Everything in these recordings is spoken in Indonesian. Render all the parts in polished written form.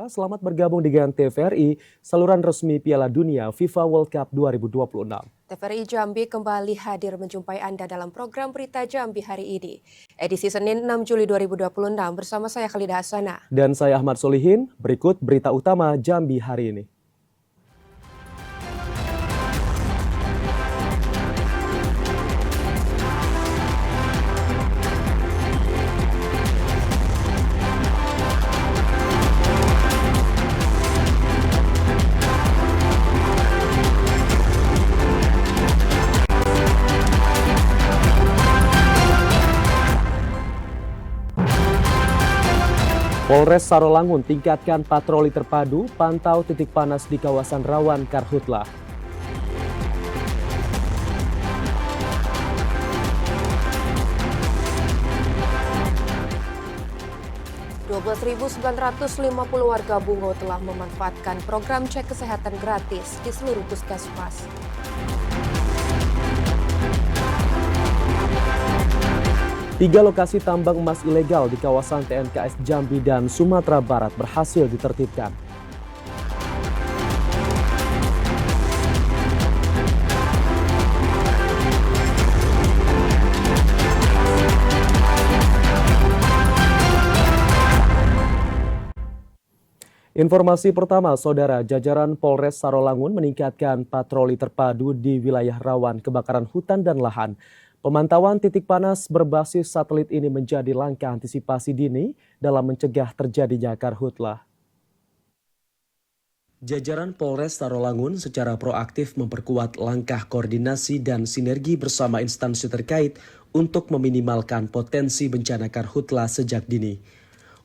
Saudara, selamat bergabung dengan TVRI, saluran resmi Piala Dunia FIFA World Cup 2026. TVRI Jambi kembali hadir menjumpai Anda dalam program Berita Jambi hari ini. Edisi Senin 6 Juli 2026 bersama saya Khalidah Hasanah. Dan saya Ahmad Solihin, berikut berita utama Jambi hari ini. Polres Sarolangun tingkatkan patroli terpadu, pantau titik panas di kawasan rawan Karhutlah. .950 warga Bungo telah memanfaatkan program cek kesehatan gratis di seluruh puskesmas. Tiga lokasi tambang emas ilegal di kawasan TNKS Jambi dan Sumatera Barat berhasil ditertibkan. Informasi pertama, Saudara, jajaran Polres Sarolangun meningkatkan patroli terpadu di wilayah rawan kebakaran hutan dan lahan. Pemantauan titik panas berbasis satelit ini menjadi langkah antisipasi dini dalam mencegah terjadinya karhutlah. Jajaran Polres Sarolangun secara proaktif memperkuat langkah koordinasi dan sinergi bersama instansi terkait untuk meminimalkan potensi bencana karhutlah sejak dini.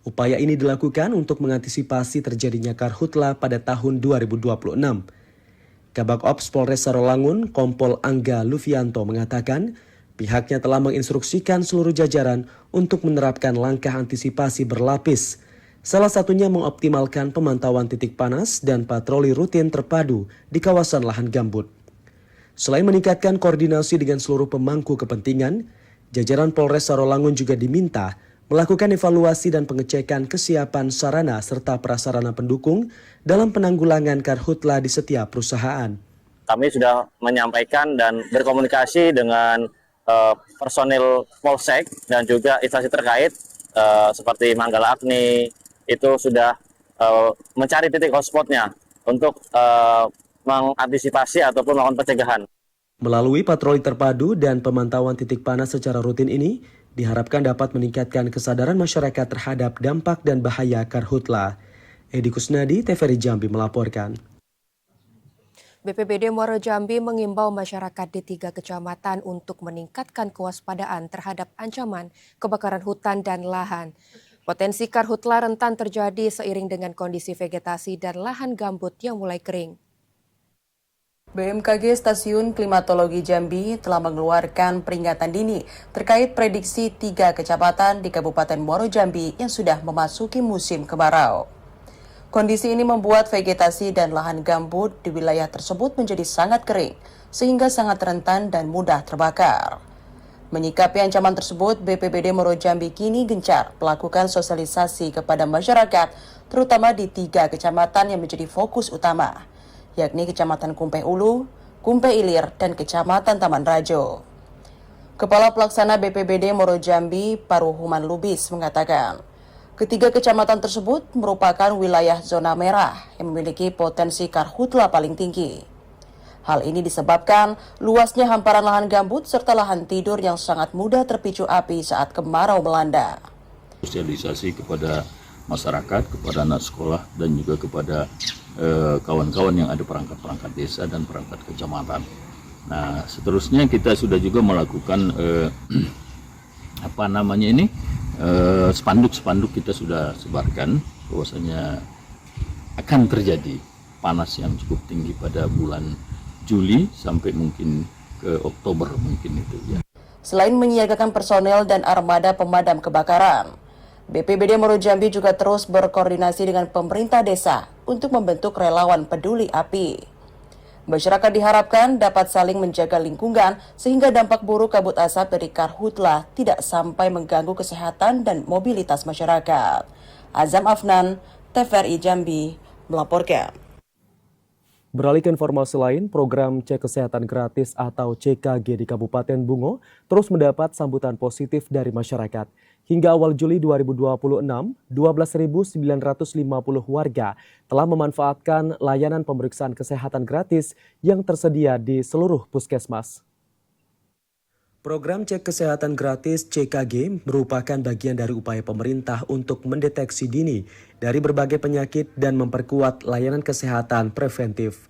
Upaya ini dilakukan untuk mengantisipasi terjadinya karhutlah pada tahun 2026. Kabak Ops Polres Sarolangun, Kompol Angga Lufianto mengatakan, pihaknya telah menginstruksikan seluruh jajaran untuk menerapkan langkah antisipasi berlapis. Salah satunya mengoptimalkan pemantauan titik panas dan patroli rutin terpadu di kawasan lahan gambut. Selain meningkatkan koordinasi dengan seluruh pemangku kepentingan, jajaran Polres Sarolangun juga diminta melakukan evaluasi dan pengecekan kesiapan sarana serta prasarana pendukung dalam penanggulangan karhutlah di setiap perusahaan. Kami sudah menyampaikan dan berkomunikasi dengan personil Polsek dan juga instansi terkait seperti Manggala Agni itu sudah mencari titik hotspotnya untuk mengantisipasi ataupun melakukan pencegahan. Melalui patroli terpadu dan pemantauan titik panas secara rutin ini, diharapkan dapat meningkatkan kesadaran masyarakat terhadap dampak dan bahaya karhutlah. Edi Kusnadi, TVRI Jambi melaporkan. BPBD Muaro Jambi mengimbau masyarakat di 3 kecamatan untuk meningkatkan kewaspadaan terhadap ancaman kebakaran hutan dan lahan. Potensi karhutlah rentan terjadi seiring dengan kondisi vegetasi dan lahan gambut yang mulai kering. BMKG Stasiun Klimatologi Jambi telah mengeluarkan peringatan dini terkait prediksi 3 kecamatan di Kabupaten Muaro Jambi yang sudah memasuki musim kemarau. Kondisi ini membuat vegetasi dan lahan gambut di wilayah tersebut menjadi sangat kering, sehingga sangat rentan dan mudah terbakar. Menyikapi ancaman tersebut, BPBD Muaro Jambi kini gencar melakukan sosialisasi kepada masyarakat, terutama di 3 kecamatan yang menjadi fokus utama, yakni Kecamatan Kumpeh Ulu, Kumpeh Ilir, dan Kecamatan Taman Rajo. Kepala Pelaksana BPBD Muaro Jambi, Paruhuman Lubis, mengatakan, ketiga kecamatan tersebut merupakan wilayah zona merah yang memiliki potensi karhutlah paling tinggi. Hal ini disebabkan luasnya hamparan lahan gambut serta lahan tidur yang sangat mudah terpicu api saat kemarau melanda. Sosialisasi kepada masyarakat, kepada anak sekolah, dan juga kepada kawan-kawan yang ada perangkat-perangkat desa dan perangkat kecamatan. Nah, seterusnya kita sudah juga melakukan spanduk kita sudah sebarkan bahwasanya akan terjadi panas yang cukup tinggi pada bulan Juli sampai mungkin ke Oktober mungkin itu ya. Selain menyiagakan personel dan armada pemadam kebakaran, BPBD Muaro Jambi juga terus berkoordinasi dengan pemerintah desa untuk membentuk relawan peduli api. Masyarakat diharapkan dapat saling menjaga lingkungan sehingga dampak buruk kabut asap dari karhutlah tidak sampai mengganggu kesehatan dan mobilitas masyarakat. Azam Afnan, TVRI Jambi melaporkan. Beralih ke informasi lain, program Cek Kesehatan Gratis atau CKG di Kabupaten Bungo terus mendapat sambutan positif dari masyarakat. Hingga awal Juli 2026, 12.950 warga telah memanfaatkan layanan pemeriksaan kesehatan gratis yang tersedia di seluruh puskesmas. Program Cek Kesehatan Gratis CKG merupakan bagian dari upaya pemerintah untuk mendeteksi dini dari berbagai penyakit dan memperkuat layanan kesehatan preventif.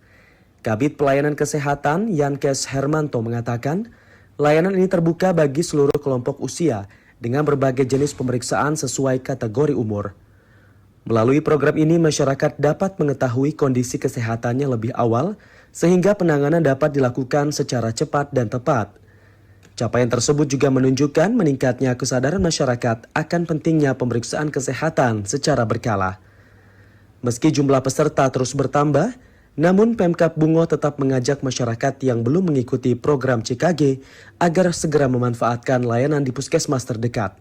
Kabid Pelayanan Kesehatan Yankes Hermanto mengatakan, layanan ini terbuka bagi seluruh kelompok usia dengan berbagai jenis pemeriksaan sesuai kategori umur. Melalui program ini, masyarakat dapat mengetahui kondisi kesehatannya lebih awal sehingga penanganan dapat dilakukan secara cepat dan tepat. Capaian tersebut juga menunjukkan meningkatnya kesadaran masyarakat akan pentingnya pemeriksaan kesehatan secara berkala. Meski jumlah peserta terus bertambah, namun Pemkab Bungo tetap mengajak masyarakat yang belum mengikuti program CKG agar segera memanfaatkan layanan di puskesmas terdekat.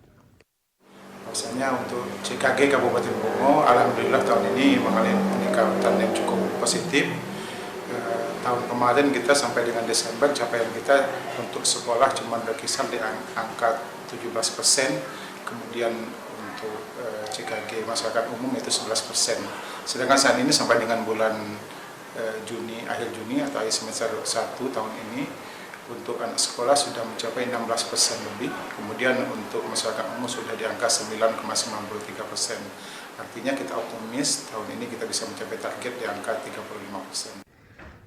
Misalnya untuk CKG Kabupaten Bungo, alhamdulillah tahun ini mengalami peningkatan yang cukup positif. Tahun kemarin kita sampai dengan Desember capaian kita untuk sekolah cuma berkisar di angka 17%, kemudian untuk CKG masyarakat umum itu 11%. Sedangkan saat ini sampai dengan bulan Juni, akhir Juni atau akhir semester 1 tahun ini untuk anak sekolah sudah mencapai 16% lebih, kemudian untuk masyarakat umum sudah di angka 9,93%. Artinya kita optimis tahun ini kita bisa mencapai target di angka 35%.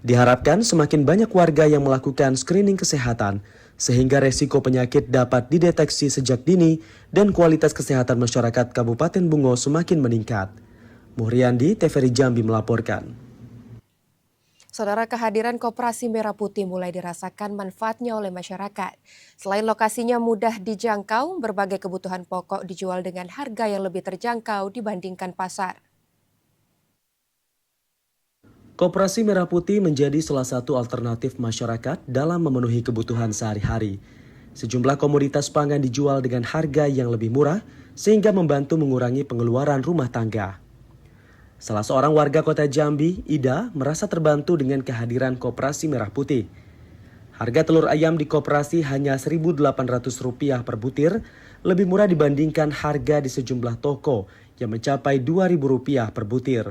Diharapkan semakin banyak warga yang melakukan screening kesehatan sehingga resiko penyakit dapat dideteksi sejak dini dan kualitas kesehatan masyarakat Kabupaten Bungo semakin meningkat. Muhriandi, TVRI Jambi melaporkan. Saudara, kehadiran Koperasi Merah Putih mulai dirasakan manfaatnya oleh masyarakat. Selain lokasinya mudah dijangkau, berbagai kebutuhan pokok dijual dengan harga yang lebih terjangkau dibandingkan pasar. Koperasi Merah Putih menjadi salah satu alternatif masyarakat dalam memenuhi kebutuhan sehari-hari. Sejumlah komoditas pangan dijual dengan harga yang lebih murah sehingga membantu mengurangi pengeluaran rumah tangga. Salah seorang warga kota Jambi, Ida, merasa terbantu dengan kehadiran Koperasi Merah Putih. Harga telur ayam di koperasi hanya Rp1.800 per butir, lebih murah dibandingkan harga di sejumlah toko yang mencapai Rp2.000 per butir.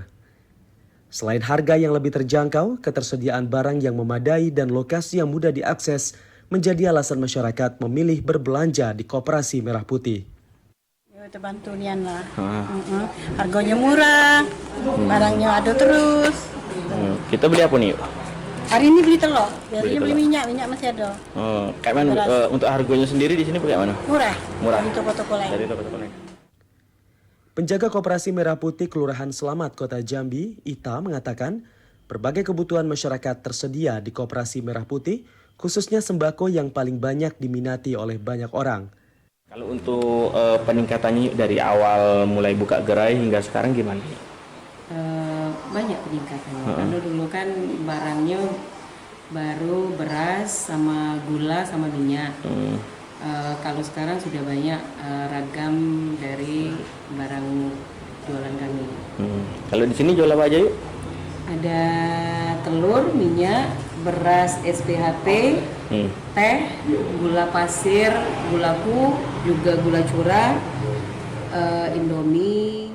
Selain harga yang lebih terjangkau, ketersediaan barang yang memadai dan lokasi yang mudah diakses menjadi alasan masyarakat memilih berbelanja di Koperasi Merah Putih. Terbantu nian lah. Harganya murah, barangnya ada terus. Kita beli apa nih? Hari ini beli telur, biasanya beli minyak masih ada. Kayak mana? Untuk harganya sendiri di sini pakai mana? Murah. Murah. Dari toko-toko lain. Dari toko-toko lain. Penjaga Koperasi Merah Putih Kelurahan Selamat Kota Jambi, Ita, mengatakan berbagai kebutuhan masyarakat tersedia di Koperasi Merah Putih, khususnya sembako yang paling banyak diminati oleh banyak orang. Kalau untuk peningkatannya dari awal mulai buka gerai hingga sekarang gimana? Banyak peningkatannya. Karena dulu kan barangnya baru beras sama gula sama minyak. Kalau sekarang sudah banyak ragam dari barang jualan kami. Kalau di sini jual apa aja yuk? Ada telur, minyak, beras SPHT, teh, gula pasir, gulaku, juga gula curah, Indomie.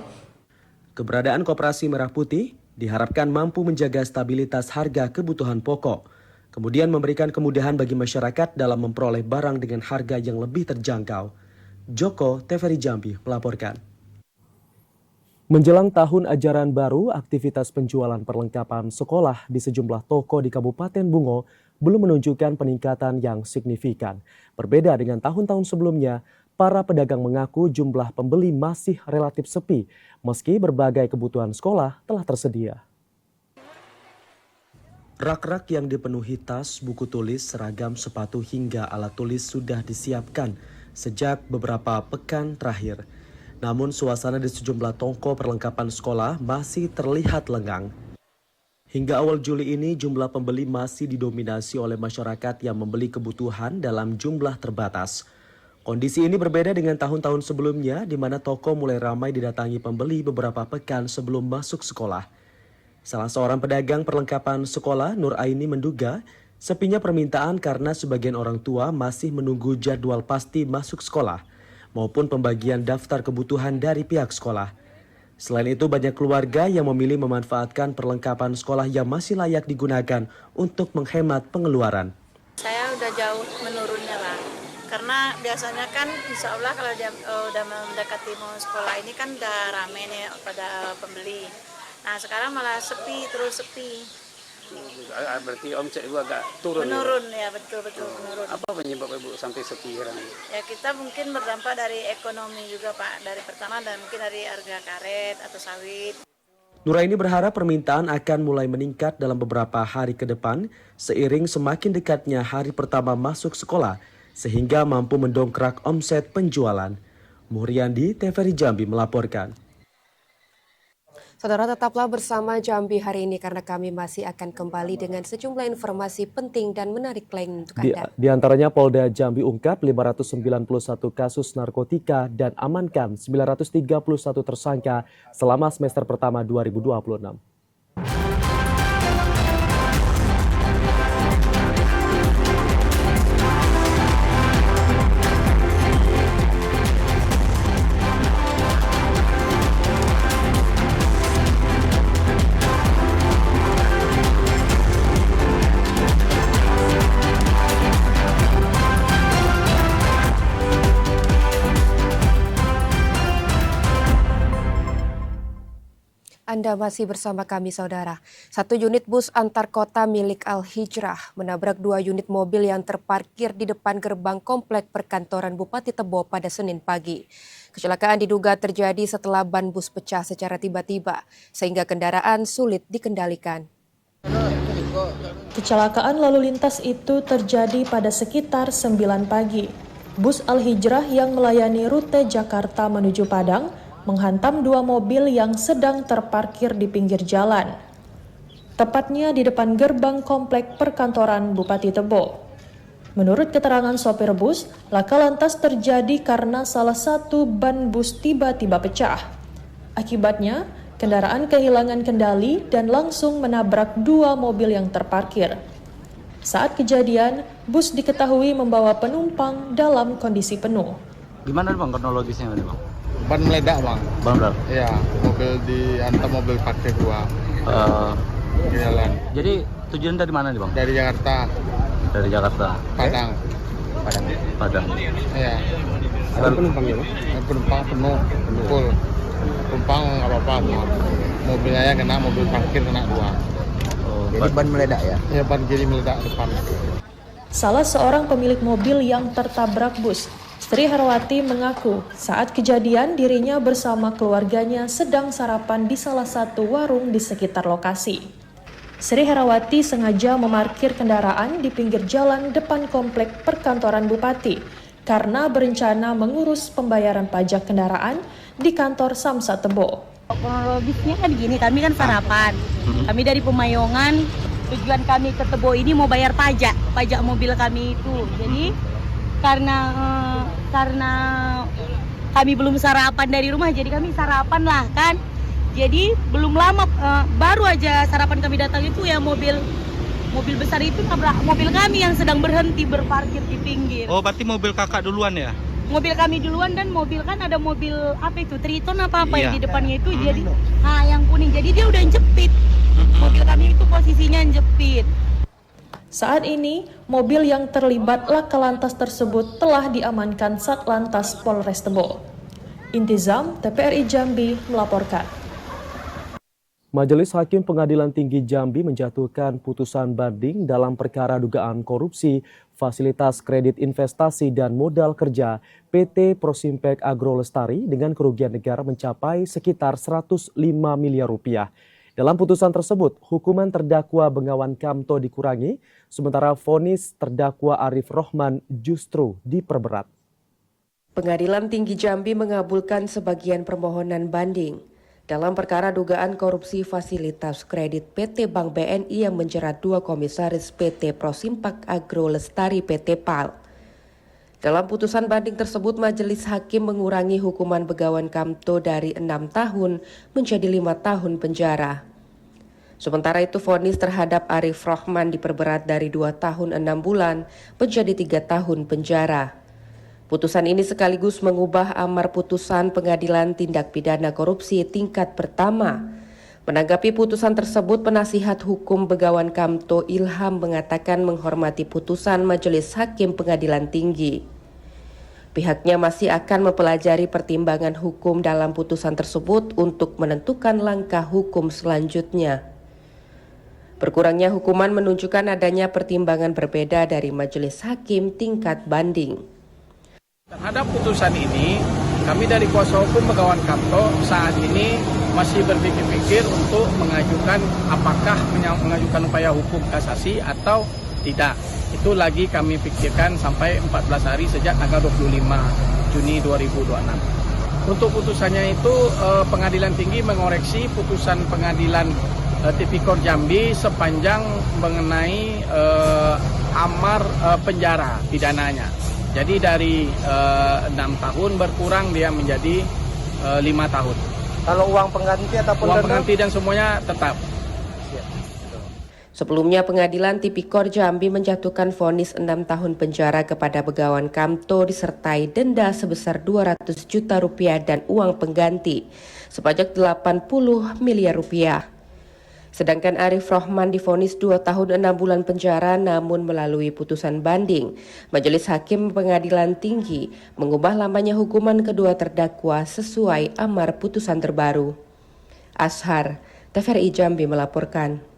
Keberadaan Koperasi Merah Putih diharapkan mampu menjaga stabilitas harga kebutuhan pokok, kemudian memberikan kemudahan bagi masyarakat dalam memperoleh barang dengan harga yang lebih terjangkau. Joko, TVRI Jambi melaporkan. Menjelang tahun ajaran baru, aktivitas penjualan perlengkapan sekolah di sejumlah toko di Kabupaten Bungo belum menunjukkan peningkatan yang signifikan. Berbeda dengan tahun-tahun sebelumnya, para pedagang mengaku jumlah pembeli masih relatif sepi, meski berbagai kebutuhan sekolah telah tersedia. Rak-rak yang dipenuhi tas, buku tulis, seragam, sepatu hingga alat tulis sudah disiapkan sejak beberapa pekan terakhir. Namun suasana di sejumlah toko perlengkapan sekolah masih terlihat lengang. Hingga awal Juli ini jumlah pembeli masih didominasi oleh masyarakat yang membeli kebutuhan dalam jumlah terbatas. Kondisi ini berbeda dengan tahun-tahun sebelumnya di mana toko mulai ramai didatangi pembeli beberapa pekan sebelum masuk sekolah. Salah seorang pedagang perlengkapan sekolah, Nur Aini, menduga sepinya permintaan karena sebagian orang tua masih menunggu jadwal pasti masuk sekolah maupun pembagian daftar kebutuhan dari pihak sekolah. Selain itu, banyak keluarga yang memilih memanfaatkan perlengkapan sekolah yang masih layak digunakan untuk menghemat pengeluaran. Saya udah jauh menurunnya lah. Karena biasanya kan insya Allah kalau udah mendekati mau sekolah ini kan udah rame nih pada pembeli. Nah sekarang malah sepi, terus sepi. Berarti omset Ibu agak turun. Menurun ya, betul-betul menurun. Apa penyebab Ibu sampai sepi sekarang? Ya kita mungkin berdampak dari ekonomi juga Pak. Dari pertama dan mungkin dari harga karet atau sawit. Nuraini berharap permintaan akan mulai meningkat dalam beberapa hari ke depan seiring semakin dekatnya hari pertama masuk sekolah sehingga mampu mendongkrak omset penjualan. Muhriandi, TVRI Jambi melaporkan. Saudara, tetaplah bersama Jambi hari ini karena kami masih akan kembali dengan sejumlah informasi penting dan menarik lain untuk Anda. Di antaranya Polda Jambi ungkap 591 kasus narkotika dan amankan 931 tersangka selama semester pertama 2026. Anda masih bersama kami, saudara. Satu unit bus antar kota milik Al-Hijrah menabrak 2 unit mobil yang terparkir di depan gerbang komplek perkantoran Bupati Tebo pada Senin pagi. Kecelakaan diduga terjadi setelah ban bus pecah secara tiba-tiba, sehingga kendaraan sulit dikendalikan. Kecelakaan lalu lintas itu terjadi pada sekitar 9 pagi. Bus Al-Hijrah yang melayani rute Jakarta menuju Padang menghantam 2 mobil yang sedang terparkir di pinggir jalan. Tepatnya di depan gerbang komplek perkantoran Bupati Tebo. Menurut keterangan sopir bus, laka lantas terjadi karena salah satu ban bus tiba-tiba pecah. Akibatnya, kendaraan kehilangan kendali dan langsung menabrak 2 mobil yang terparkir. Saat kejadian, bus diketahui membawa penumpang dalam kondisi penuh. Gimana Bang kronologisnya Bang? Ban meledak Bang. Ban meledak? Iya, mobil dihantam mobil parkir 2 di jalan. Jadi tujuan dari mana nih Bang? Dari Jakarta, Dari Jakarta. Padang. Padang. Iya. Ada penumpangnya Bang? Penumpang penuh, full. Penumpang nggak apa-apa. Mobilnya ya kena, mobil parkir kena 2. Jadi ban meledak ya? Ya, ban kiri meledak depan. Salah seorang pemilik mobil yang tertabrak bus, Sri Harwati, mengaku saat kejadian dirinya bersama keluarganya sedang sarapan di salah satu warung di sekitar lokasi. Sri Harwati sengaja memarkir kendaraan di pinggir jalan depan komplek perkantoran Bupati karena berencana mengurus pembayaran pajak kendaraan di kantor Samsat Tebo. Kronologisnya kan gini, kami kan sarapan. Kami dari Pemayongan, tujuan kami ke Tebo ini mau bayar pajak mobil kami itu. Jadi karena kami belum sarapan dari rumah, jadi kami sarapan lah kan. Jadi belum lama baru aja sarapan kami datang itu ya mobil besar itu nabrak mobil kami yang sedang berhenti berparkir di pinggir. Oh, berarti mobil kakak duluan ya? Mobil kami duluan, dan mobil kan ada mobil apa itu Triton apa Iya. yang di depannya itu jadi yang kuning. Jadi dia udah jepit. Mobil kami itu posisinya jepit. Saat ini, mobil yang terlibat laka lantas tersebut telah diamankan Satlantas Polres Tebo. Intizam, TVRI Jambi melaporkan. Majelis Hakim Pengadilan Tinggi Jambi menjatuhkan putusan banding dalam perkara dugaan korupsi fasilitas kredit investasi dan modal kerja PT Prosimpek Agro Lestari dengan kerugian negara mencapai sekitar 105 miliar rupiah. Dalam putusan tersebut, hukuman terdakwa Bengawan Kamto dikurangi, sementara vonis terdakwa Arif Rohman justru diperberat. Pengadilan Tinggi Jambi mengabulkan sebagian permohonan banding dalam perkara dugaan korupsi fasilitas kredit PT Bank BNI yang menjerat 2 komisaris PT Prosimpek Agro Lestari PT PAL. Dalam putusan banding tersebut, Majelis Hakim mengurangi hukuman Begawan Kamto dari 6 tahun menjadi 5 tahun penjara. Sementara itu, vonis terhadap Arif Rohman diperberat dari 2 tahun 6 bulan menjadi 3 tahun penjara. Putusan ini sekaligus mengubah amar putusan Pengadilan Tindak Pidana Korupsi tingkat pertama. Menanggapi putusan tersebut, penasihat hukum Begawan Kamto Ilham mengatakan menghormati putusan Majelis Hakim Pengadilan Tinggi. Pihaknya masih akan mempelajari pertimbangan hukum dalam putusan tersebut untuk menentukan langkah hukum selanjutnya. Berkurangnya hukuman menunjukkan adanya pertimbangan berbeda dari Majelis Hakim tingkat banding. Terhadap putusan ini, kami dari kuasa hukum Begawan Kamto saat ini masih berpikir-pikir untuk mengajukan apakah mengajukan upaya hukum kasasi atau tidak. Itu lagi kami pikirkan sampai 14 hari sejak tanggal 25 Juni 2026. Untuk putusannya itu Pengadilan Tinggi mengoreksi putusan Pengadilan Tipikor Jambi sepanjang mengenai amar penjara pidananya. Jadi dari 6 tahun berkurang dia menjadi 5 tahun. Kalau uang pengganti ataupun uang pengganti dan semuanya tetap. Sebelumnya, Pengadilan Tipikor Jambi menjatuhkan vonis 6 tahun penjara kepada Begawan Kamto disertai denda sebesar 200 juta rupiah dan uang pengganti sebanyak 80 miliar rupiah. Sedangkan Arif Rohman divonis 2 tahun 6 bulan penjara, namun melalui putusan banding, Majelis Hakim Pengadilan Tinggi mengubah lamanya hukuman kedua terdakwa sesuai amar putusan terbaru. Ashar, TVRI Jambi melaporkan.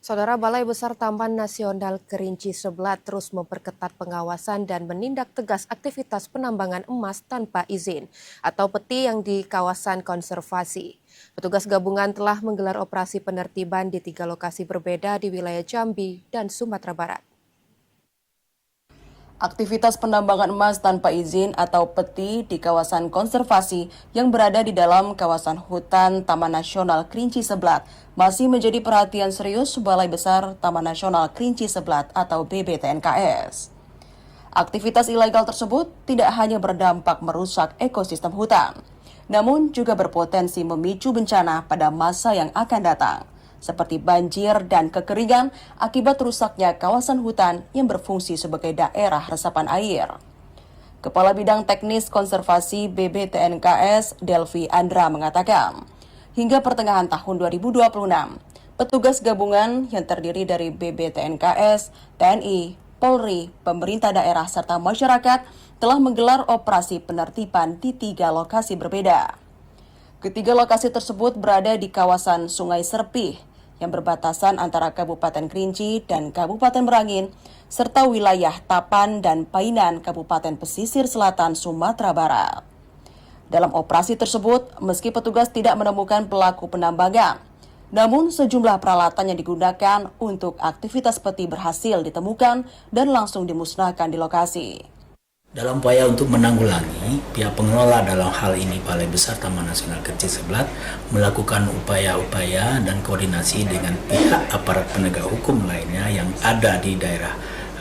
Saudara, Balai Besar Taman Nasional Kerinci Seblat terus memperketat pengawasan dan menindak tegas aktivitas penambangan emas tanpa izin atau peti yang di kawasan konservasi. Petugas gabungan telah menggelar operasi penertiban di 3 lokasi berbeda di wilayah Jambi dan Sumatera Barat. Aktivitas penambangan emas tanpa izin atau peti di kawasan konservasi yang berada di dalam kawasan hutan Taman Nasional Kerinci Seblat masih menjadi perhatian serius Balai Besar Taman Nasional Kerinci Seblat atau BBTNKS. Aktivitas ilegal tersebut tidak hanya berdampak merusak ekosistem hutan, namun juga berpotensi memicu bencana pada masa yang akan datang, seperti banjir dan kekeringan akibat rusaknya kawasan hutan yang berfungsi sebagai daerah resapan air. Kepala Bidang Teknis Konservasi BBTNKS, Delvi Andra mengatakan, hingga pertengahan tahun 2026, petugas gabungan yang terdiri dari BBTNKS, TNI, Polri, pemerintah daerah, serta masyarakat telah menggelar operasi penertiban di 3 lokasi berbeda. Ketiga lokasi tersebut berada di kawasan Sungai Serpih yang berbatasan antara Kabupaten Kerinci dan Kabupaten Merangin, serta wilayah Tapan dan Painan, Kabupaten Pesisir Selatan, Sumatera Barat. Dalam operasi tersebut, meski petugas tidak menemukan pelaku penambangan, namun sejumlah peralatan yang digunakan untuk aktivitas peti berhasil ditemukan dan langsung dimusnahkan di lokasi. Dalam upaya untuk menanggulangi, pihak pengelola dalam hal ini Balai Besar Taman Nasional Kerinci Seblat melakukan upaya-upaya dan koordinasi dengan pihak aparat penegak hukum lainnya yang ada di daerah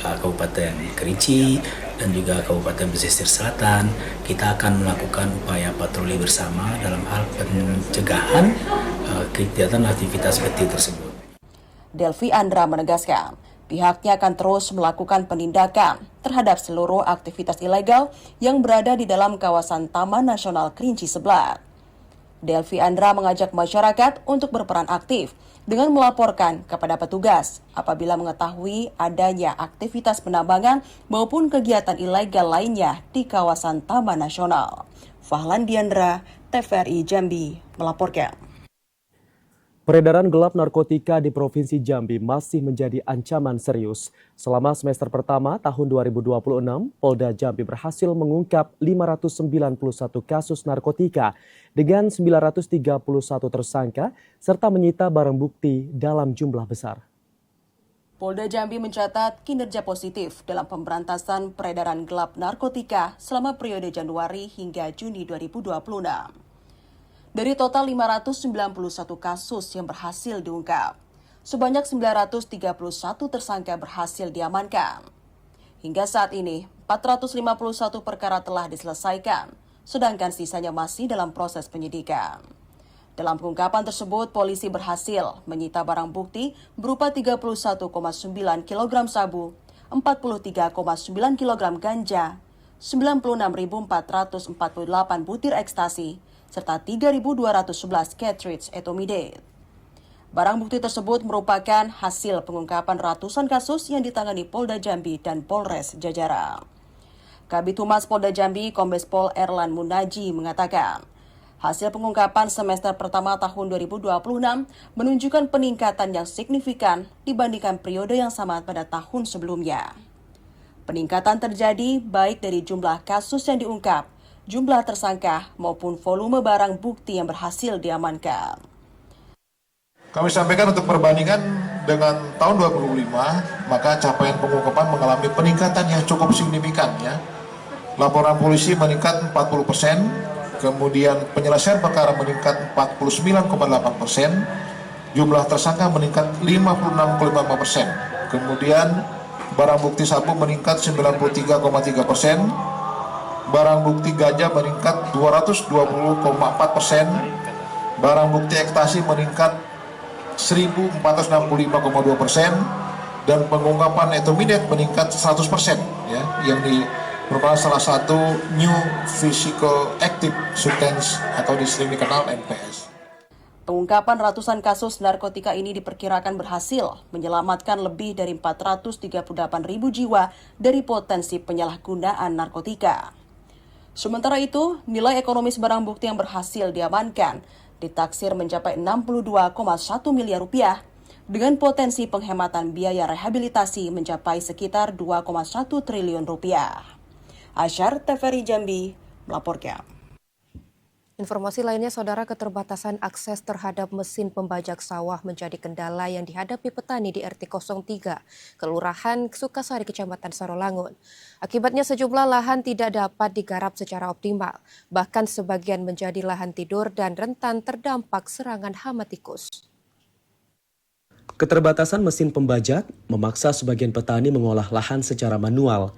Kabupaten Kerinci dan juga Kabupaten Pesisir Selatan. Kita akan melakukan upaya patroli bersama dalam hal pencegahan kegiatan aktivitas peti tersebut. Delvi Andra menegaskan, pihaknya akan terus melakukan penindakan terhadap seluruh aktivitas ilegal yang berada di dalam kawasan Taman Nasional Kerinci Seblat. Delvi Andra mengajak masyarakat untuk berperan aktif dengan melaporkan kepada petugas apabila mengetahui adanya aktivitas penambangan maupun kegiatan ilegal lainnya di kawasan Taman Nasional. Fahlan Diandra, TVRI Jambi melaporkan. Peredaran gelap narkotika di Provinsi Jambi masih menjadi ancaman serius. Selama semester pertama tahun 2026, Polda Jambi berhasil mengungkap 591 kasus narkotika dengan 931 tersangka serta menyita barang bukti dalam jumlah besar. Polda Jambi mencatat kinerja positif dalam pemberantasan peredaran gelap narkotika selama periode Januari hingga Juni 2026. Dari total 591 kasus yang berhasil diungkap, sebanyak 931 tersangka berhasil diamankan. Hingga saat ini, 451 perkara telah diselesaikan, sedangkan sisanya masih dalam proses penyidikan. Dalam pengungkapan tersebut, polisi berhasil menyita barang bukti berupa 31,9 kg sabu, 43,9 kg ganja, 96.448 butir ekstasi, serta 3.211 cartridge etomidate. Barang bukti tersebut merupakan hasil pengungkapan ratusan kasus yang ditangani Polda Jambi dan Polres Jajaran. Kabid Humas Polda Jambi, Kombes Pol Erlan Munaji mengatakan, hasil pengungkapan semester pertama tahun 2026 menunjukkan peningkatan yang signifikan dibandingkan periode yang sama pada tahun sebelumnya. Peningkatan terjadi baik dari jumlah kasus yang diungkap, jumlah tersangka maupun volume barang bukti yang berhasil diamankan. Kami sampaikan untuk perbandingan dengan tahun 2025, maka capaian pengungkapan mengalami peningkatan yang cukup signifikan ya. Laporan polisi meningkat 40%, kemudian penyelesaian perkara meningkat 49,8%, jumlah tersangka meningkat 56,5%, kemudian barang bukti sabu meningkat 93,3%, barang bukti ganja meningkat 220,4%, barang bukti ekstasi meningkat 1.465,2%, dan pengungkapan etomidate meningkat 100% ya, yang merupakan salah satu new physical active substance atau disering dikenal NPS. Pengungkapan ratusan kasus narkotika ini diperkirakan berhasil menyelamatkan lebih dari 438.000 jiwa dari potensi penyalahgunaan narkotika. Sementara itu, nilai ekonomis barang bukti yang berhasil diamankan ditaksir mencapai 62,1 miliar rupiah dengan potensi penghematan biaya rehabilitasi mencapai sekitar 2,1 triliun rupiah. Asyar TVRI Jambi melaporkan. Informasi lainnya, Saudara, keterbatasan akses terhadap mesin pembajak sawah menjadi kendala yang dihadapi petani di RT 03, Kelurahan Sukasari, Kecamatan Sarolangun. Akibatnya sejumlah lahan tidak dapat digarap secara optimal, bahkan sebagian menjadi lahan tidur dan rentan terdampak serangan hama tikus. Keterbatasan mesin pembajak memaksa sebagian petani mengolah lahan secara manual.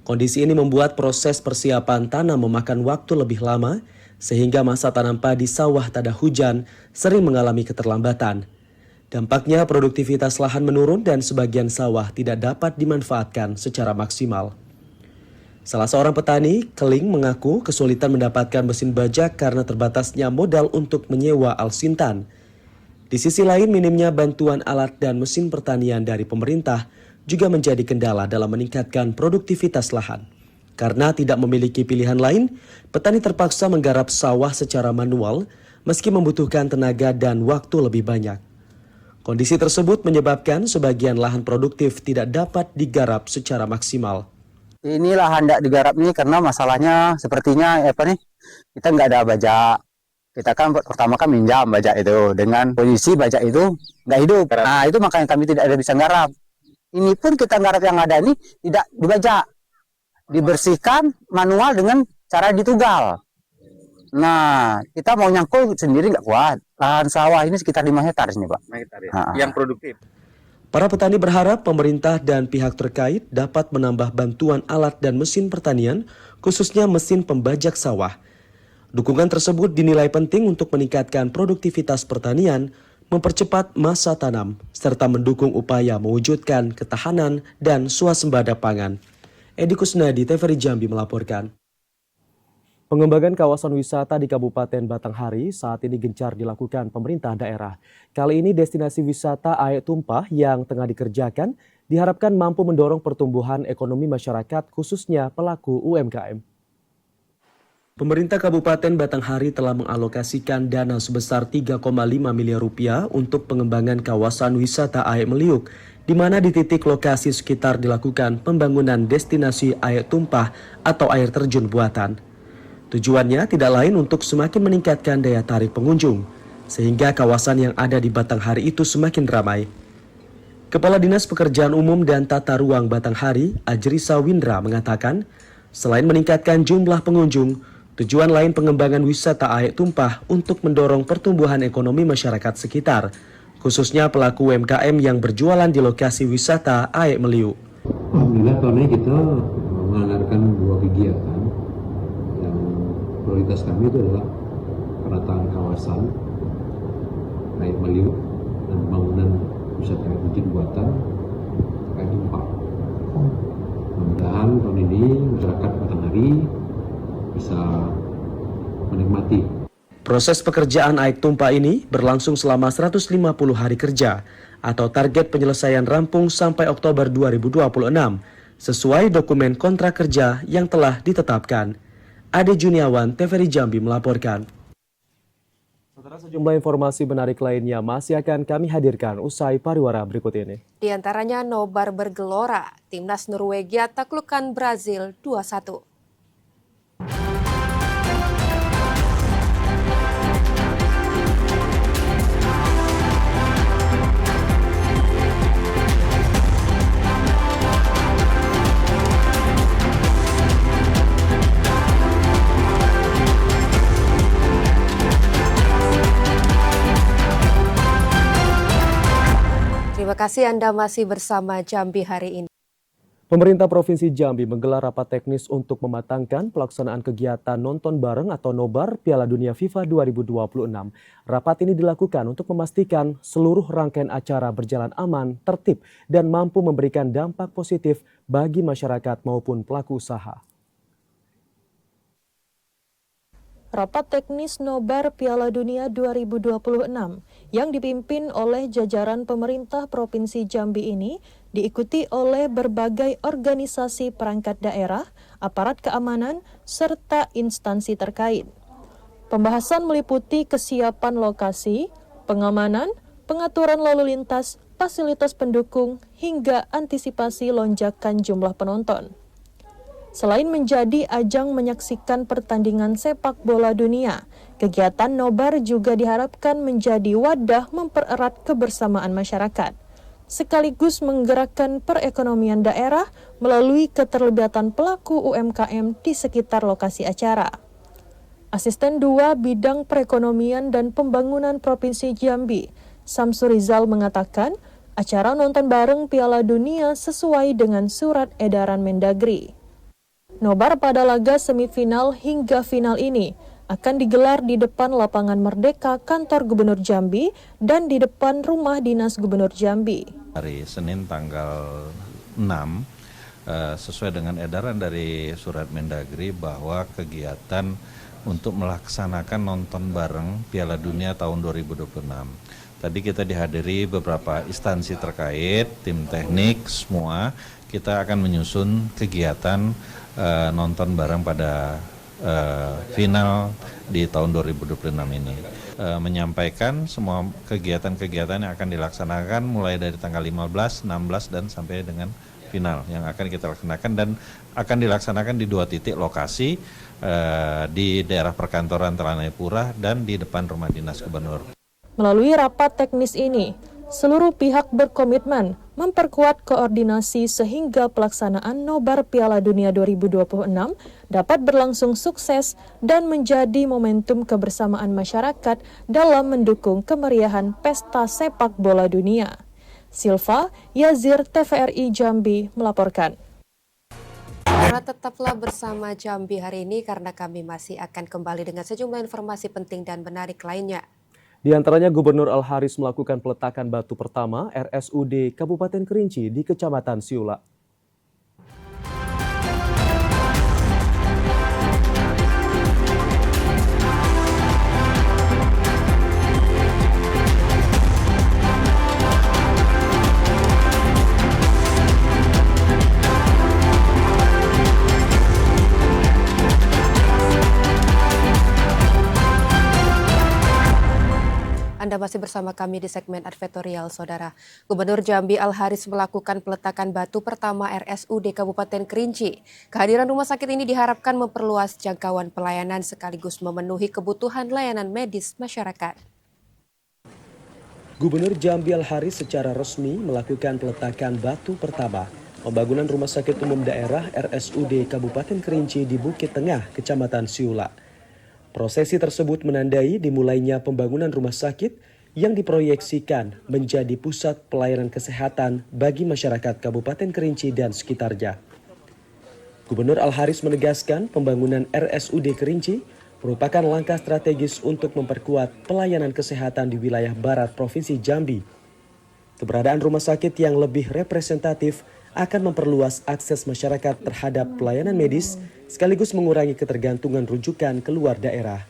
Kondisi ini membuat proses persiapan tanam memakan waktu lebih lama, sehingga masa tanam padi sawah tada hujan sering mengalami keterlambatan. Dampaknya produktivitas lahan menurun dan sebagian sawah tidak dapat dimanfaatkan secara maksimal. Salah seorang petani, Keling, mengaku kesulitan mendapatkan mesin bajak karena terbatasnya modal untuk menyewa Alsintan. Di sisi lain, minimnya bantuan alat dan mesin pertanian dari pemerintah juga menjadi kendala dalam meningkatkan produktivitas lahan. Karena tidak memiliki pilihan lain, petani terpaksa menggarap sawah secara manual meski membutuhkan tenaga dan waktu lebih banyak. Kondisi tersebut menyebabkan sebagian lahan produktif tidak dapat digarap secara maksimal. Ini lahan tidak digarap ini karena masalahnya sepertinya kita nggak ada bajak. Kita kan pertama kan minjam bajak itu, dengan kondisi bajak itu nggak hidup. Nah itu makanya kami tidak ada bisa garap. Ini pun kita garap yang ada ini tidak dibajak, dibersihkan manual dengan cara ditugal. Nah, kita mau nyangkul sendiri nggak kuat. Lahan sawah ini sekitar 5 hektar ini, Pak. 5 hektar ya? Yang produktif. Para petani berharap pemerintah dan pihak terkait dapat menambah bantuan alat dan mesin pertanian, khususnya mesin pembajak sawah. Dukungan tersebut dinilai penting untuk meningkatkan produktivitas pertanian, mempercepat masa tanam, serta mendukung upaya mewujudkan ketahanan dan swasembada pangan. Edi Kusnadi, TVRI Jambi melaporkan. Pengembangan kawasan wisata di Kabupaten Batanghari saat ini gencar dilakukan pemerintah daerah. Kali ini destinasi wisata Air Tumpah yang tengah dikerjakan diharapkan mampu mendorong pertumbuhan ekonomi masyarakat khususnya pelaku UMKM. Pemerintah Kabupaten Batanghari telah mengalokasikan dana sebesar 3,5 miliar rupiah untuk pengembangan kawasan wisata Air Meliuk, di mana di titik lokasi sekitar dilakukan pembangunan destinasi air tumpah atau air terjun buatan. Tujuannya tidak lain untuk semakin meningkatkan daya tarik pengunjung, sehingga kawasan yang ada di Batanghari itu semakin ramai. Kepala Dinas Pekerjaan Umum dan Tata Ruang Batanghari, Ajrisa Windra, mengatakan, selain meningkatkan jumlah pengunjung, tujuan lain pengembangan wisata air tumpah untuk mendorong pertumbuhan ekonomi masyarakat sekitar, khususnya pelaku UMKM yang berjualan di lokasi wisata Air Meliuk. Alhamdulillah tahun ini kita menganggarkan 2 kegiatan. Yang prioritas kami itu adalah penataan kawasan Raya Maliut dan pembangunan pusat izin buatan terkait gempa. Mudah-mudahan tahun ini masyarakat Batanghari bisa menikmati. Proses pekerjaan Aik Tumpa ini berlangsung selama 150 hari kerja atau target penyelesaian rampung sampai Oktober 2026 sesuai dokumen kontrak kerja yang telah ditetapkan. Ade Juniawan, TVRI Jambi melaporkan. Setelah sejumlah informasi menarik lainnya masih akan kami hadirkan usai pariwara berikut ini. Di antaranya nobar bergelora, timnas Norwegia taklukkan Brazil 2-1. Terima kasih Anda masih bersama Jambi hari ini. Pemerintah Provinsi Jambi menggelar rapat teknis untuk mematangkan pelaksanaan kegiatan nonton bareng atau nobar Piala Dunia FIFA 2026. Rapat ini dilakukan untuk memastikan seluruh rangkaian acara berjalan aman, tertib, dan mampu memberikan dampak positif bagi masyarakat maupun pelaku usaha. Rapat teknis nobar Piala Dunia 2026 yang dipimpin oleh jajaran pemerintah Provinsi Jambi ini diikuti oleh berbagai organisasi perangkat daerah, aparat keamanan, serta instansi terkait. Pembahasan meliputi kesiapan lokasi, pengamanan, pengaturan lalu lintas, fasilitas pendukung, hingga antisipasi lonjakan jumlah penonton. Selain menjadi ajang menyaksikan pertandingan sepak bola dunia, kegiatan nobar juga diharapkan menjadi wadah mempererat kebersamaan masyarakat, sekaligus menggerakkan perekonomian daerah melalui keterlibatan pelaku UMKM di sekitar lokasi acara. Asisten 2 Bidang Perekonomian dan Pembangunan Provinsi Jambi, Samsur Rizal mengatakan, acara nonton bareng Piala Dunia sesuai dengan surat edaran Mendagri. Nobar pada laga semifinal hingga final ini akan digelar di depan lapangan Merdeka Kantor Gubernur Jambi dan di depan rumah dinas Gubernur Jambi. Hari Senin tanggal 6 sesuai dengan edaran dari surat Mendagri bahwa kegiatan untuk melaksanakan nonton bareng Piala Dunia tahun 2026. Tadi kita dihadiri beberapa instansi terkait, tim teknik semua, kita akan menyusun kegiatan nonton bareng pada final di tahun 2026 ini. Menyampaikan semua kegiatan-kegiatan yang akan dilaksanakan mulai dari tanggal 15, 16, dan sampai dengan final yang akan kita laksanakan dan akan dilaksanakan di 2 titik lokasi di daerah perkantoran Telanai-Pura dan di depan rumah dinas gubernur. Melalui rapat teknis ini, seluruh pihak berkomitmen memperkuat koordinasi sehingga pelaksanaan nobar Piala Dunia 2026 dapat berlangsung sukses dan menjadi momentum kebersamaan masyarakat dalam mendukung kemeriahan pesta sepak bola dunia. Silva Yazir, TVRI Jambi melaporkan. Tetaplah bersama Jambi hari ini karena kami masih akan kembali dengan sejumlah informasi penting dan menarik lainnya. Di antaranya Gubernur Al-Haris melakukan peletakan batu pertama RSUD Kabupaten Kerinci di Kecamatan Siula. Anda masih bersama kami di segmen advertorial, Saudara. Gubernur Jambi Al-Haris melakukan peletakan batu pertama RSUD Kabupaten Kerinci. Kehadiran rumah sakit ini diharapkan memperluas jangkauan pelayanan sekaligus memenuhi kebutuhan layanan medis masyarakat. Gubernur Jambi Al-Haris secara resmi melakukan peletakan batu pertama pembangunan Rumah Sakit Umum Daerah RSUD Kabupaten Kerinci di Bukit Tengah, Kecamatan Siula. Prosesi tersebut menandai dimulainya pembangunan rumah sakit yang diproyeksikan menjadi pusat pelayanan kesehatan bagi masyarakat Kabupaten Kerinci dan sekitarnya. Gubernur Al-Haris menegaskan pembangunan RSUD Kerinci merupakan langkah strategis untuk memperkuat pelayanan kesehatan di wilayah barat Provinsi Jambi. Keberadaan rumah sakit yang lebih representatif akan memperluas akses masyarakat terhadap pelayanan medis sekaligus mengurangi ketergantungan rujukan keluar daerah.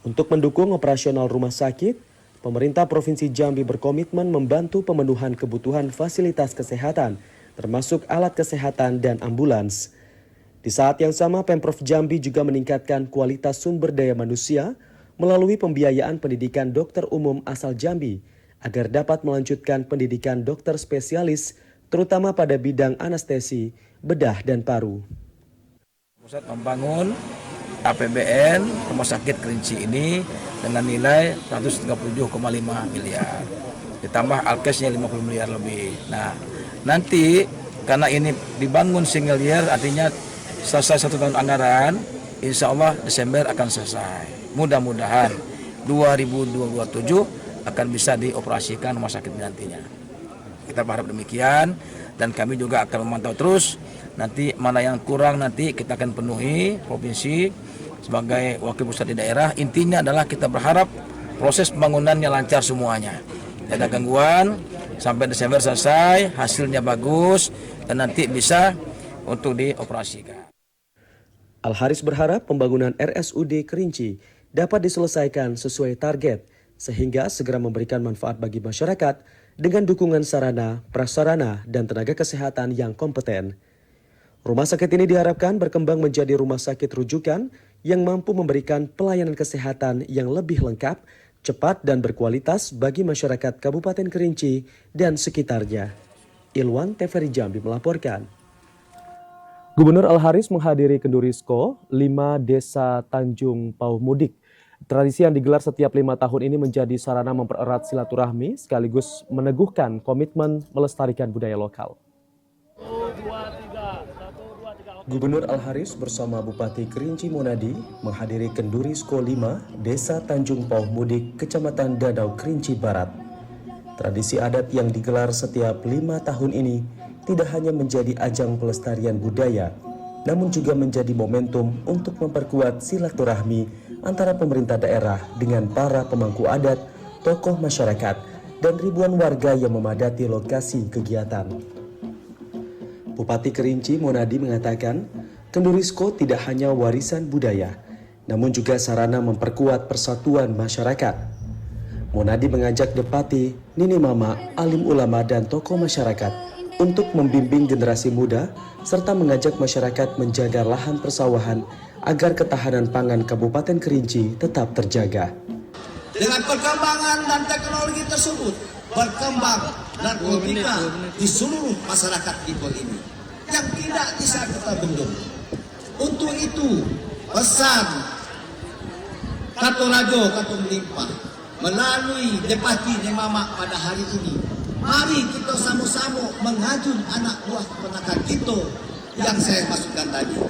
Untuk mendukung operasional rumah sakit, pemerintah Provinsi Jambi berkomitmen membantu pemenuhan kebutuhan fasilitas kesehatan, termasuk alat kesehatan dan ambulans. Di saat yang sama, Pemprov Jambi juga meningkatkan kualitas sumber daya manusia melalui pembiayaan pendidikan dokter umum asal Jambi agar dapat melanjutkan pendidikan dokter spesialis, terutama pada bidang anestesi, bedah, dan paru. Pusat membangun APBN Rumah Sakit Kerinci ini dengan nilai 137,5 miliar. Ditambah alkesnya 50 miliar lebih. Nah, nanti karena ini dibangun single year, artinya selesai 1 tahun anggaran, insya Allah Desember akan selesai. Mudah-mudahan 2027 akan bisa dioperasikan rumah sakit nantinya. Kita berharap demikian dan kami juga akan memantau terus. Nanti mana yang kurang nanti kita akan penuhi provinsi sebagai wakil pusat di daerah. Intinya adalah kita berharap proses pembangunannya lancar semuanya. Tidak ada gangguan. Sampai Desember selesai, hasilnya bagus, dan nanti bisa untuk dioperasikan. Al-Haris berharap pembangunan RSUD Kerinci dapat diselesaikan sesuai target, sehingga segera memberikan manfaat bagi masyarakat dengan dukungan sarana, prasarana, dan tenaga kesehatan yang kompeten. Rumah sakit ini diharapkan berkembang menjadi rumah sakit rujukan yang mampu memberikan pelayanan kesehatan yang lebih lengkap, cepat dan berkualitas bagi masyarakat Kabupaten Kerinci dan sekitarnya. Ilwan TVRI Jambi melaporkan. Gubernur Al-Haris menghadiri Kendurisko 5 Desa Tanjung Pauh Mudik. Tradisi yang digelar setiap 5 tahun ini menjadi sarana mempererat silaturahmi sekaligus meneguhkan komitmen melestarikan budaya lokal. Gubernur Al-Haris bersama Bupati Kerinci Monadi menghadiri Kendurisko 5 Desa Tanjung Pauh Mudik, Kecamatan Dadau, Kerinci Barat. Tradisi adat yang digelar setiap 5 tahun ini tidak hanya menjadi ajang pelestarian budaya, namun juga menjadi momentum untuk memperkuat silaturahmi antara pemerintah daerah dengan para pemangku adat, tokoh masyarakat, dan ribuan warga yang memadati lokasi kegiatan. Bupati Kerinci Monadi mengatakan, Kendurisko tidak hanya warisan budaya, namun juga sarana memperkuat persatuan masyarakat. Monadi mengajak Depati, Nini Mama, alim ulama dan tokoh masyarakat untuk membimbing generasi muda serta mengajak masyarakat menjaga lahan persawahan agar ketahanan pangan Kabupaten Kerinci tetap terjaga. Dengan perkembangan dan teknologi tersebut, berkembang narkotika di seluruh masyarakat people ini yang tidak bisa kita bendung. Untuk itu, pesan Katorajo Kato Melimpah melalui Depati Nemama pada hari ini, mari kita sama-sama mengajun anak buah keponakan kita yang saya maksudkan tadi.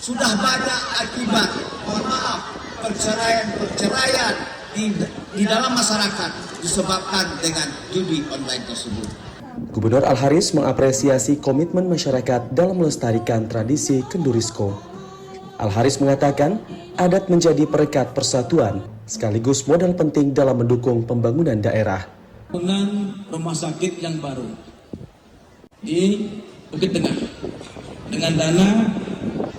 Sudah banyak akibat, mohon maaf, perceraian di dalam masyarakat disebabkan dengan judi online tersebut. Gubernur Al-Haris mengapresiasi komitmen masyarakat dalam melestarikan tradisi Kendurisko. Al-Haris mengatakan, adat menjadi perekat persatuan, sekaligus modal penting dalam mendukung pembangunan daerah. Pembangunan rumah sakit yang baru di Bukit Tengah dengan dana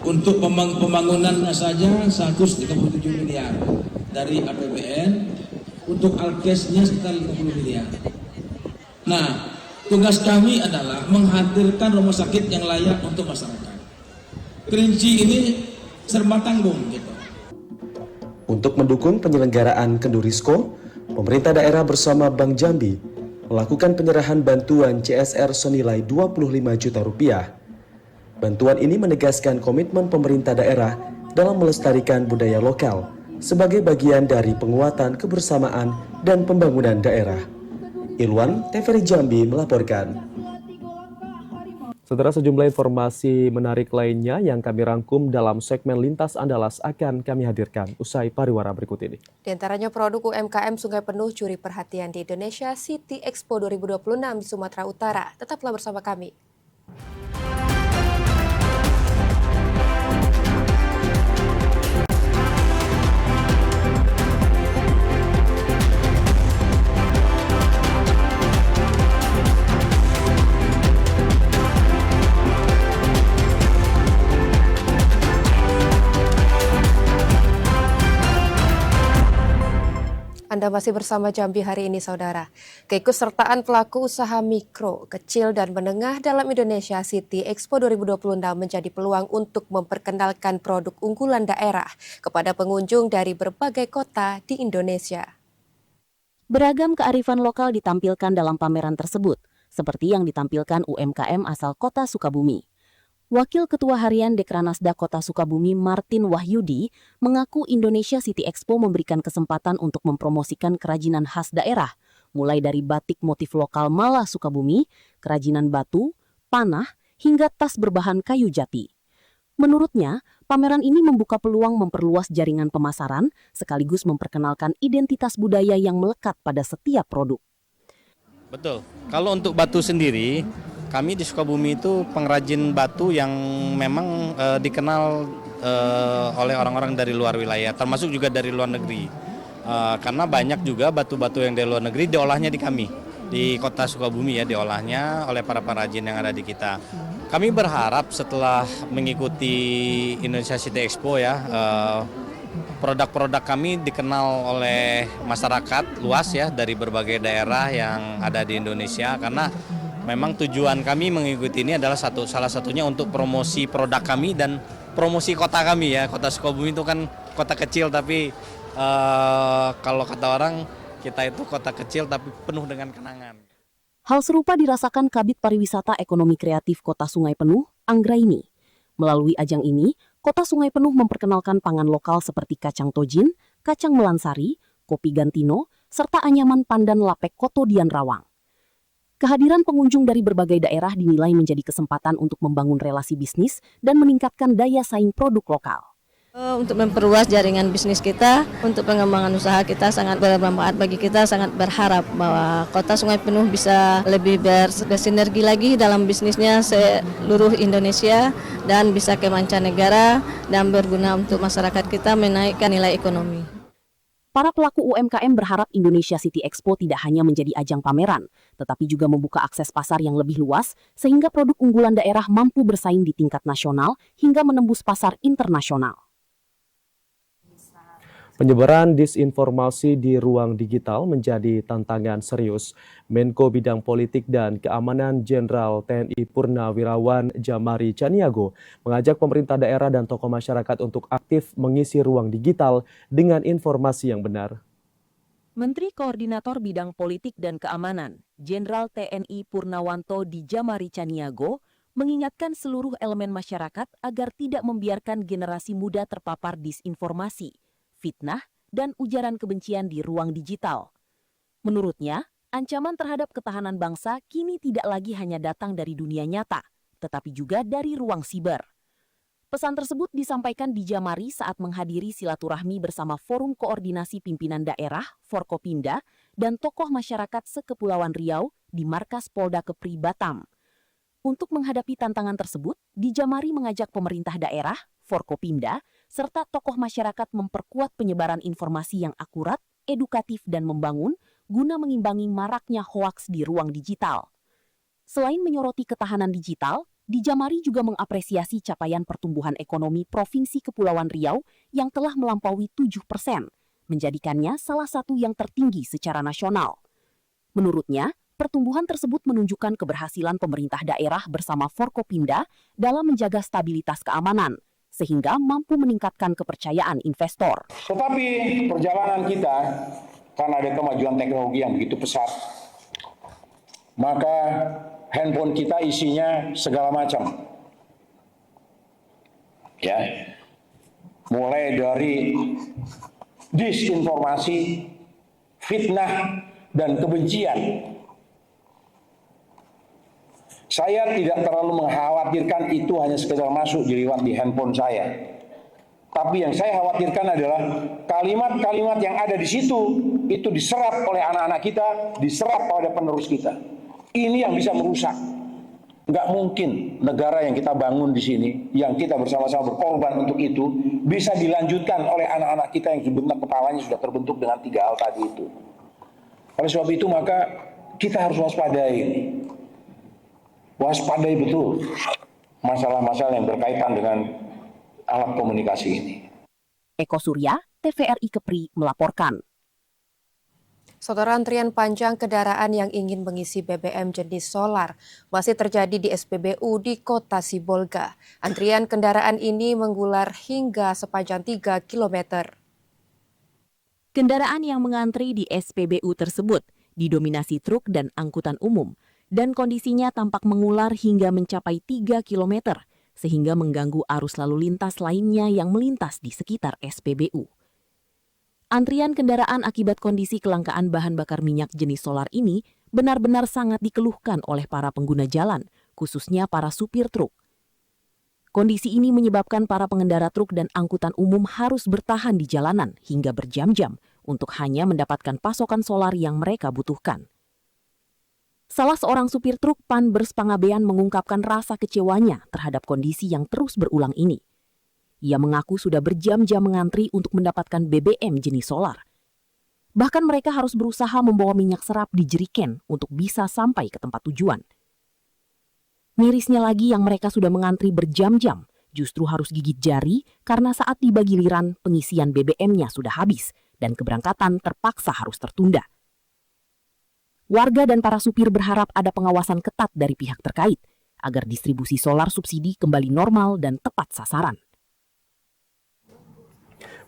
untuk pembangunannya saja 137 miliar dari APBN, untuk alkesnya sekitar 50 miliar. Nah, tugas kami adalah menghadirkan rumah sakit yang layak untuk masyarakat. Kerinci ini serba tanggung gitu. Untuk mendukung penyelenggaraan Kendurisko, pemerintah daerah bersama Bank Jambi melakukan penyerahan bantuan CSR senilai 25 juta rupiah. Bantuan ini menegaskan komitmen pemerintah daerah dalam melestarikan budaya lokal sebagai bagian dari penguatan kebersamaan dan pembangunan daerah. Ilwan TVRI Jambi melaporkan. Saudara, sejumlah informasi menarik lainnya yang kami rangkum dalam segmen Lintas Andalas akan kami hadirkan usai pariwara berikut ini. Di antaranya produk UMKM Sungai Penuh curi perhatian di Indonesia City Expo 2026 di Sumatera Utara. Tetaplah bersama kami. Anda masih bersama Jambi hari ini, Saudara. Keikutsertaan pelaku usaha mikro, kecil, dan menengah dalam Indonesia City Expo 2026 menjadi peluang untuk memperkenalkan produk unggulan daerah kepada pengunjung dari berbagai kota di Indonesia. Beragam kearifan lokal ditampilkan dalam pameran tersebut, seperti yang ditampilkan UMKM asal Kota Sukabumi. Wakil Ketua Harian Dekranasda Kota Sukabumi Martin Wahyudi mengaku Indonesia City Expo memberikan kesempatan untuk mempromosikan kerajinan khas daerah, mulai dari batik motif lokal Malah Sukabumi, kerajinan batu, panah, hingga tas berbahan kayu jati. Menurutnya, pameran ini membuka peluang memperluas jaringan pemasaran sekaligus memperkenalkan identitas budaya yang melekat pada setiap produk. Betul. Kalau untuk batu sendiri, kami di Sukabumi itu pengrajin batu yang memang dikenal oleh orang-orang dari luar wilayah, termasuk juga dari luar negeri. Karena banyak juga batu-batu yang dari luar negeri diolahnya di kami, di Kota Sukabumi ya, diolahnya oleh para pengrajin yang ada di kita. Kami berharap setelah mengikuti Indonesia City Expo ya, produk-produk kami dikenal oleh masyarakat luas ya dari berbagai daerah yang ada di Indonesia, karena memang tujuan kami mengikuti ini adalah salah satunya untuk promosi produk kami dan promosi kota kami ya. Kota Sukabumi itu kan kota kecil tapi kalau kata orang kita itu kota kecil tapi penuh dengan kenangan. Hal serupa dirasakan Kabid Pariwisata Ekonomi Kreatif Kota Sungai Penuh, Anggraini. Melalui ajang ini, Kota Sungai Penuh memperkenalkan pangan lokal seperti kacang tojin, kacang melansari, kopi gantino, serta anyaman pandan lapek Kotodian Rawang. Kehadiran pengunjung dari berbagai daerah dinilai menjadi kesempatan untuk membangun relasi bisnis dan meningkatkan daya saing produk lokal. Untuk memperluas jaringan bisnis kita, untuk pengembangan usaha kita sangat bermanfaat bagi kita, sangat berharap bahwa Kota Sungai Penuh bisa lebih bersinergi lagi dalam bisnisnya seluruh Indonesia dan bisa ke mancanegara dan berguna untuk masyarakat kita menaikkan nilai ekonomi. Para pelaku UMKM berharap Indonesia City Expo tidak hanya menjadi ajang pameran, tetapi juga membuka akses pasar yang lebih luas sehingga produk unggulan daerah mampu bersaing di tingkat nasional hingga menembus pasar internasional. Penyebaran disinformasi di ruang digital menjadi tantangan serius. Menko Bidang Politik dan Keamanan Jenderal TNI Purnawirawan Jamari Caniago mengajak pemerintah daerah dan tokoh masyarakat untuk aktif mengisi ruang digital dengan informasi yang benar. Menteri Koordinator Bidang Politik dan Keamanan, Jenderal TNI Purnawanto di Jamari Caniago, mengingatkan seluruh elemen masyarakat agar tidak membiarkan generasi muda terpapar disinformasi, fitnah, dan ujaran kebencian di ruang digital. Menurutnya, ancaman terhadap ketahanan bangsa kini tidak lagi hanya datang dari dunia nyata, tetapi juga dari ruang siber. Pesan tersebut disampaikan di Jamari saat menghadiri silaturahmi bersama Forum Koordinasi Pimpinan Daerah, Forkopimda, dan tokoh masyarakat Sekepulauan Riau di Markas Polda Kepri Batam. Untuk menghadapi tantangan tersebut, di Jamari mengajak pemerintah daerah, Forkopimda, serta tokoh masyarakat memperkuat penyebaran informasi yang akurat, edukatif, dan membangun guna mengimbangi maraknya hoaks di ruang digital. Selain menyoroti ketahanan digital, di Jamari juga mengapresiasi capaian pertumbuhan ekonomi Provinsi Kepulauan Riau yang telah melampaui 7%, menjadikannya salah satu yang tertinggi secara nasional. Menurutnya, pertumbuhan tersebut menunjukkan keberhasilan pemerintah daerah bersama Forkopimda dalam menjaga stabilitas keamanan, sehingga mampu meningkatkan kepercayaan investor. Tetapi perjalanan kita, karena ada kemajuan teknologi yang begitu pesat, maka handphone kita isinya segala macam. Ya, mulai dari disinformasi, fitnah, dan kebencian. Saya tidak terlalu mengkhawatirkan itu hanya sekedar masuk dilihat di handphone saya. Tapi yang saya khawatirkan adalah kalimat-kalimat yang ada di situ itu diserap oleh anak-anak kita, diserap oleh penerus kita. Ini yang bisa merusak. Nggak mungkin negara yang kita bangun di sini, yang kita bersama-sama berkorban untuk itu, bisa dilanjutkan oleh anak-anak kita yang sebenarnya kepalanya sudah terbentuk dengan 3 hal tadi itu. Oleh sebab itu maka kita harus waspadai ini. Waspadai betul masalah-masalah yang berkaitan dengan alat komunikasi ini. Eko Surya, TVRI Kepri melaporkan. Saudara, antrian panjang kendaraan yang ingin mengisi BBM jenis solar masih terjadi di SPBU di Kota Sibolga. Antrian kendaraan ini mengular hingga sepanjang 3 km. Kendaraan yang mengantri di SPBU tersebut didominasi truk dan angkutan umum, dan kondisinya tampak mengular hingga mencapai 3 km, sehingga mengganggu arus lalu lintas lainnya yang melintas di sekitar SPBU. Antrian kendaraan akibat kondisi kelangkaan bahan bakar minyak jenis solar ini benar-benar sangat dikeluhkan oleh para pengguna jalan, khususnya para supir truk. Kondisi ini menyebabkan para pengendara truk dan angkutan umum harus bertahan di jalanan hingga berjam-jam untuk hanya mendapatkan pasokan solar yang mereka butuhkan. Salah seorang supir truk Panbers Pangabean mengungkapkan rasa kecewanya terhadap kondisi yang terus berulang ini. Ia mengaku sudah berjam-jam mengantri untuk mendapatkan BBM jenis solar. Bahkan mereka harus berusaha membawa minyak serap di jeriken untuk bisa sampai ke tempat tujuan. Mirisnya lagi yang mereka sudah mengantri berjam-jam, justru harus gigit jari karena saat tiba giliran pengisian BBM-nya sudah habis dan keberangkatan terpaksa harus tertunda. Warga dan para supir berharap ada pengawasan ketat dari pihak terkait agar distribusi solar subsidi kembali normal dan tepat sasaran.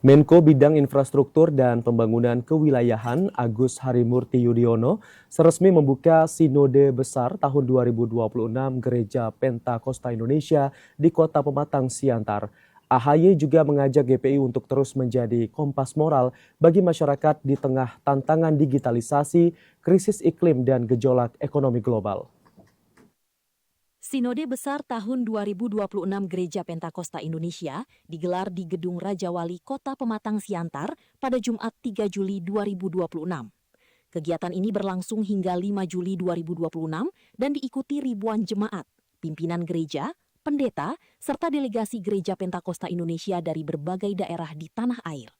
Menko Bidang Infrastruktur dan Pembangunan Kewilayahan Agus Harimurti Yudhoyono resmi membuka Sinode Besar tahun 2026 Gereja Pentakosta Indonesia di Kota Pematang Siantar. AHY juga mengajak GPI untuk terus menjadi kompas moral bagi masyarakat di tengah tantangan digitalisasi, krisis iklim, dan gejolak ekonomi global. Sinode Besar tahun 2026 Gereja Pentakosta Indonesia digelar di Gedung Raja Wali Kota Pematang Siantar pada Jumat 3 Juli 2026. Kegiatan ini berlangsung hingga 5 Juli 2026 dan diikuti ribuan jemaat, pimpinan gereja, pendeta, serta delegasi Gereja Pentakosta Indonesia dari berbagai daerah di tanah air.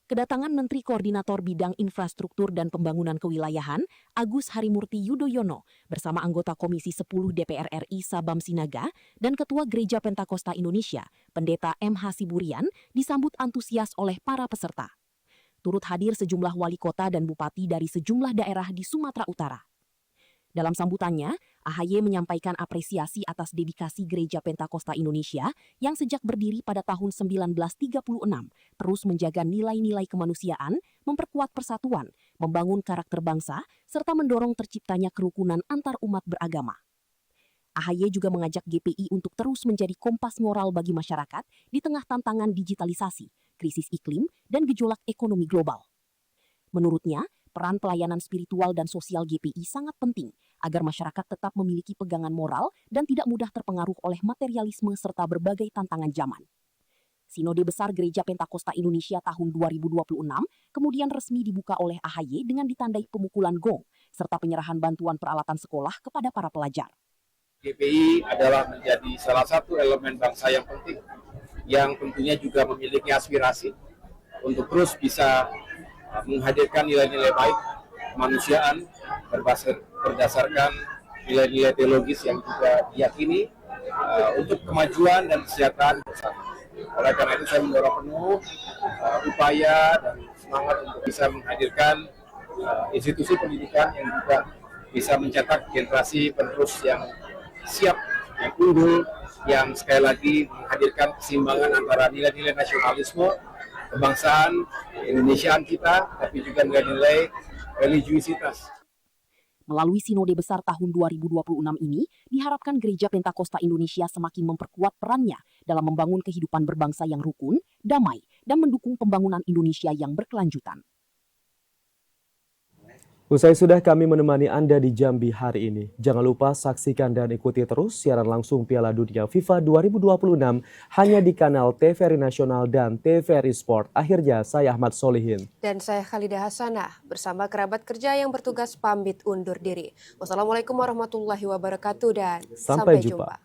Kedatangan Menteri Koordinator Bidang Infrastruktur dan Pembangunan Kewilayahan, Agus Harimurti Yudhoyono, bersama anggota Komisi 10 DPR RI Sabam Sinaga dan Ketua Gereja Pentakosta Indonesia, Pendeta M.H. Siburian, disambut antusias oleh para peserta. Turut hadir sejumlah wali kota dan bupati dari sejumlah daerah di Sumatera Utara. Dalam sambutannya, AHY menyampaikan apresiasi atas dedikasi Gereja Pentakosta Indonesia yang sejak berdiri pada tahun 1936 terus menjaga nilai-nilai kemanusiaan, memperkuat persatuan, membangun karakter bangsa, serta mendorong terciptanya kerukunan antar umat beragama. AHY juga mengajak GPI untuk terus menjadi kompas moral bagi masyarakat di tengah tantangan digitalisasi, krisis iklim, dan gejolak ekonomi global. Menurutnya, peran pelayanan spiritual dan sosial GPI sangat penting agar masyarakat tetap memiliki pegangan moral dan tidak mudah terpengaruh oleh materialisme serta berbagai tantangan zaman. Sinode Besar Gereja Pentakosta Indonesia tahun 2026 kemudian resmi dibuka oleh AHY dengan ditandai pemukulan gong serta penyerahan bantuan peralatan sekolah kepada para pelajar. GPI adalah menjadi salah satu elemen bangsa yang penting, yang tentunya juga memiliki aspirasi untuk terus bisa menghadirkan nilai-nilai baik kemanusiaan berdasarkan nilai-nilai teologis yang juga diyakini untuk kemajuan dan kesejahteraan bersama. Oleh karena itu saya mendorong penuh upaya dan semangat untuk bisa menghadirkan institusi pendidikan yang juga bisa mencetak generasi penerus yang siap, yang unggul, yang sekali lagi menghadirkan keseimbangan antara nilai-nilai nasionalisme, kebangsaan, Indonesiaan kita, tapi juga nilai-nilai religiusitas. Melalui Sinode Besar tahun 2026 ini, diharapkan Gereja Pentakosta Indonesia semakin memperkuat perannya dalam membangun kehidupan berbangsa yang rukun, damai, dan mendukung pembangunan Indonesia yang berkelanjutan. Usai sudah kami menemani Anda di Jambi hari ini. Jangan lupa saksikan dan ikuti terus siaran langsung Piala Dunia FIFA 2026 hanya di kanal TVRI Nasional dan TVRI Sport. Akhirnya saya Ahmad Solihin. Dan saya Khalidah Hasanah bersama kerabat kerja yang bertugas pamit undur diri. Wassalamualaikum warahmatullahi wabarakatuh dan sampai jumpa.